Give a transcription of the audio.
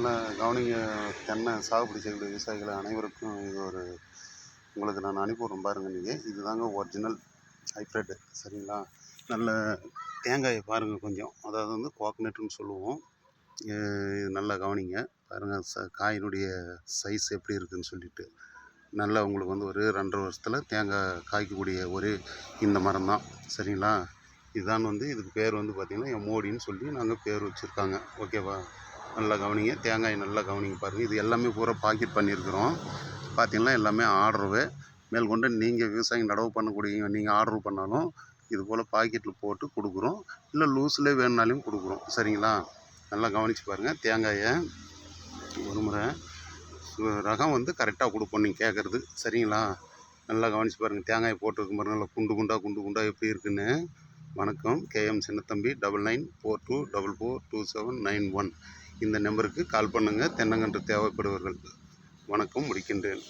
நல்லா கவனிங்க. தென்னை சாகுபடி செய்யக்கூடிய விவசாயிகள் அனைவருக்கும் இது ஒரு உங்களுக்கு நான் அனுப்பிவிட்றேன் பாருங்கள். நீங்கள் இதுதாங்க ஒரிஜினல் ஹைப்ரிட்டு, சரிங்களா? நல்ல தேங்காயை பாருங்கள் கொஞ்சம், அதாவது வந்து கோகனட்டுன்னு சொல்லுவோம். இது நல்லா கவனிங்க பாருங்கள், காயினுடைய சைஸ் எப்படி இருக்குதுன்னு சொல்லிட்டு. நல்லா உங்களுக்கு வந்து ஒரு 2.5 வருஷத்தில் தேங்காய் காய்க்கக்கூடிய ஒரு இந்த மரம் தான், சரிங்களா? இதுதான் வந்து இதுக்கு பேர் வந்து பார்த்திங்கன்னா எம்மோடின்னு சொல்லி நாங்கள் பேர் வச்சுருக்காங்க, ஓகேவா? நல்லா கவனிங்க, தேங்காய் நல்லா கவனிங்க பாருங்கள். இது எல்லாமே பூரா பாக்கெட் பண்ணியிருக்கிறோம் பார்த்திங்கன்னா, எல்லாமே ஆர்டரு. மேற்கொண்டு நீங்கள் விவசாயம் நடவு பண்ணக்கூடிய நீங்கள் ஆர்டர் பண்ணாலும் இது போல் பாக்கெட்டில் போட்டு கொடுக்குறோம், இல்லை லூஸில் வேணுனாலையும் கொடுக்குறோம், சரிங்களா? நல்லா கவனித்து பாருங்கள். தேங்காயை ஒரு முறை ரகம் வந்து கரெக்டாக கொடுப்போம் நீங்கள் கேட்குறது, சரிங்களா? நல்லா கவனித்து பாருங்கள். தேங்காயை போட்டிருக்கும் பாருங்கள், நல்லா குண்டு குண்டாக எப்படி இருக்குன்னு. வணக்கம், கேஎம் சின்னத்தம்பி. 9942442791 இந்த நம்பருக்கு கால் பண்ணுங்கள், தென்னங்கன்று தேவைப்படுவர்கள். வணக்கம், முடிக்கின்றேன்.